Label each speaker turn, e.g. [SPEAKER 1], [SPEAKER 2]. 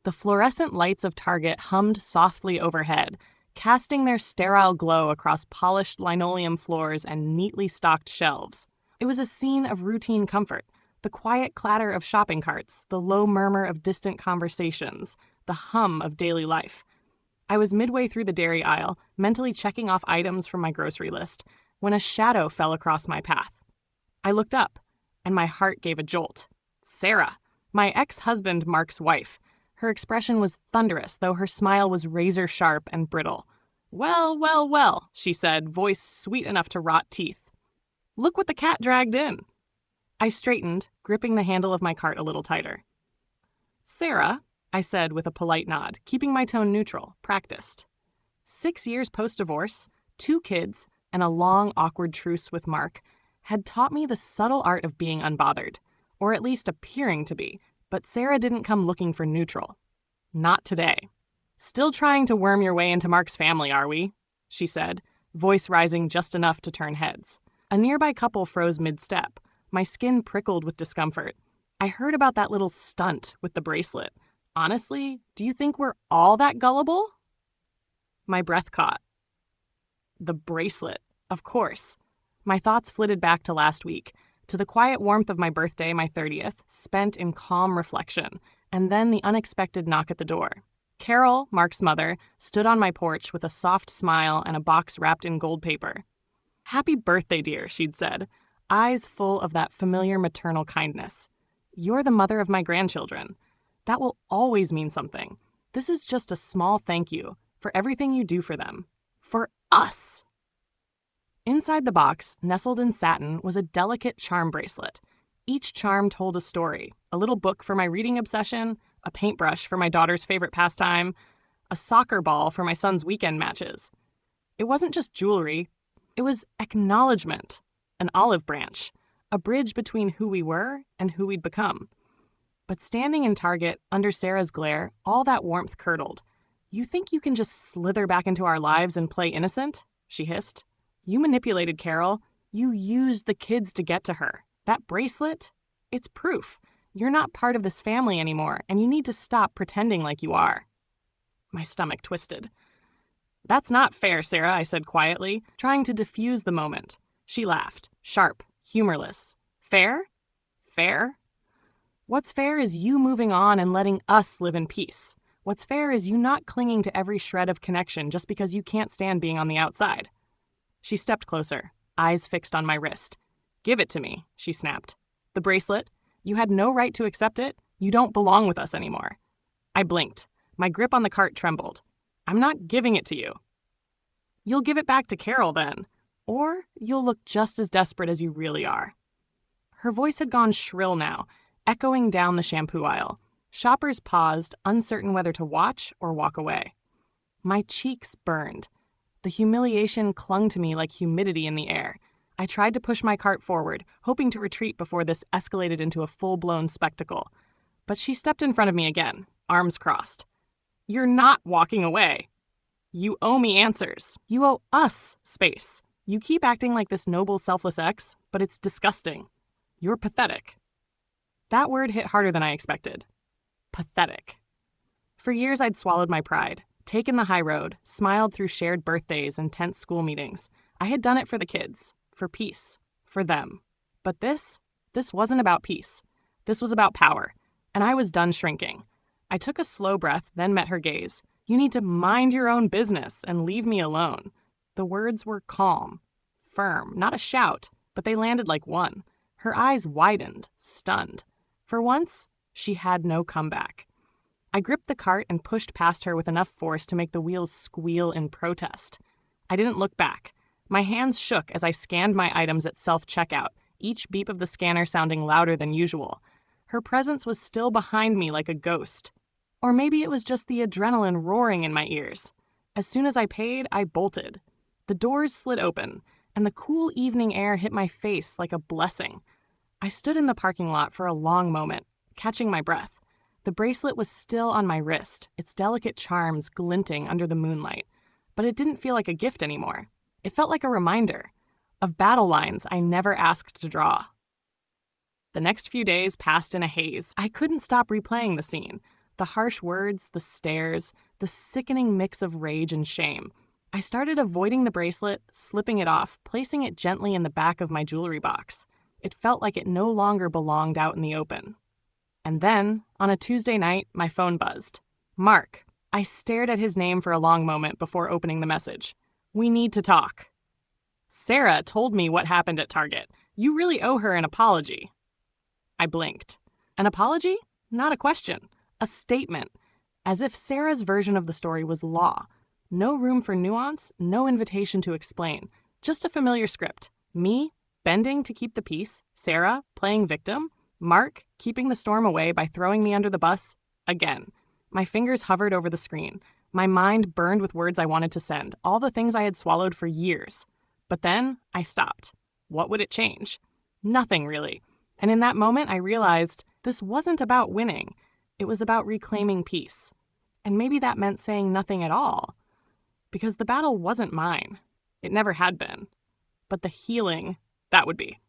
[SPEAKER 1] The fluorescent lights of Target hummed softly overhead, casting their sterile glow across polished linoleum floors and neatly stocked shelves. It was a scene of routine comfort, the quiet clatter of shopping carts, the low murmur of distant conversations, the hum of daily life. I was midway through the dairy aisle, mentally checking off items from my grocery list, when a shadow fell across my path. I looked up, and my heart gave a jolt. Sarah, my ex-husband Mark's wife. Her expression was thunderous, though her smile was razor-sharp and brittle. "Well, well, well," she said, voice sweet enough to rot teeth. "Look what the cat dragged in." I straightened, gripping the handle of my cart a little tighter. "Sarah," I said with a polite nod, keeping my tone neutral, practiced. 6 years post-divorce, 2 kids, and a long, awkward truce with Mark had taught me the subtle art of being unbothered, or at least appearing to be, but Sarah didn't come looking for neutral. Not today. "Still trying to worm your way into Mark's family, are we?" she said, voice rising just enough to turn heads. A nearby couple froze mid-step. My skin prickled with discomfort. I heard about that little stunt with the bracelet. Honestly, do you think we're all that gullible? My breath caught. The bracelet, of course. My thoughts flitted back to last week, to the quiet warmth of my birthday, my 30th, spent in calm reflection, and then the unexpected knock at the door. Carol, Mark's mother, stood on my porch with a soft smile and a box wrapped in gold paper. "Happy birthday, dear," she'd said, eyes full of that familiar maternal kindness. "You're the mother of my grandchildren. That will always mean something. This is just a small thank you for everything you do for them. For us!" Inside the box, nestled in satin, was a delicate charm bracelet. Each charm told a story, a little book for my reading obsession, a paintbrush for my daughter's favorite pastime, a soccer ball for my son's weekend matches. It wasn't just jewelry. It was acknowledgement, an olive branch, a bridge between who we were and who we'd become. But standing in Target, under Sarah's glare, all that warmth curdled. "You think you can just slither back into our lives and play innocent?" she hissed. "You manipulated Carol. You used the kids to get to her. That bracelet? It's proof. You're not part of this family anymore, and you need to stop pretending like you are." My stomach twisted. "That's not fair, Sarah," I said quietly, trying to diffuse the moment. She laughed, sharp, humorless. "Fair? Fair? What's fair is you moving on and letting us live in peace. What's fair is you not clinging to every shred of connection just because you can't stand being on the outside." She stepped closer, eyes fixed on my wrist. "Give it to me," she snapped. "The bracelet. You had no right to accept it. You don't belong with us anymore." I blinked. My grip on the cart trembled. "I'm not giving it to you." "You'll give it back to Carol then. Or you'll look just as desperate as you really are." Her voice had gone shrill now, echoing down the shampoo aisle. Shoppers paused, uncertain whether to watch or walk away. My cheeks burned. The humiliation clung to me like humidity in the air. I tried to push my cart forward, hoping to retreat before this escalated into a full-blown spectacle. But she stepped in front of me again, arms crossed. "You're not walking away. You owe me answers. You owe us space. You keep acting like this noble, selfless ex, but it's disgusting. You're pathetic." That word hit harder than I expected. Pathetic. For years I'd swallowed my pride, taken the high road, smiled through shared birthdays and tense school meetings. I had done it for the kids, for peace, for them. But this wasn't about peace. This was about power, and I was done shrinking. I took a slow breath, then met her gaze. "You need to mind your own business and leave me alone." The words were calm, firm, not a shout, but they landed like one. Her eyes widened, stunned. For once, she had no comeback. I gripped the cart and pushed past her with enough force to make the wheels squeal in protest. I didn't look back. My hands shook as I scanned my items at self-checkout, each beep of the scanner sounding louder than usual. Her presence was still behind me like a ghost. Or maybe it was just the adrenaline roaring in my ears. As soon as I paid, I bolted. The doors slid open, and the cool evening air hit my face like a blessing. I stood in the parking lot for a long moment, catching my breath. The bracelet was still on my wrist, its delicate charms glinting under the moonlight. But it didn't feel like a gift anymore. It felt like a reminder of battle lines I never asked to draw. The next few days passed in a haze. I couldn't stop replaying the scene. The harsh words, the stares, the sickening mix of rage and shame. I started avoiding the bracelet, slipping it off, placing it gently in the back of my jewelry box. It felt like it no longer belonged out in the open. And then, on a Tuesday night, my phone buzzed. Mark. I stared at his name for a long moment before opening the message. We need to talk. Sarah told me what happened at Target. You really owe her an apology. I blinked. An apology? Not a question. A statement. As if Sarah's version of the story was law. No room for nuance, no invitation to explain. Just a familiar script. Me, bending to keep the peace. Sarah, playing victim. Mark, keeping the storm away by throwing me under the bus. Again. My fingers hovered over the screen. My mind burned with words I wanted to send, all the things I had swallowed for years. But then I stopped. What would it change? Nothing, really. And in that moment, I realized this wasn't about winning. It was about reclaiming peace. And maybe that meant saying nothing at all. Because the battle wasn't mine. It never had been. But the healing, that would be.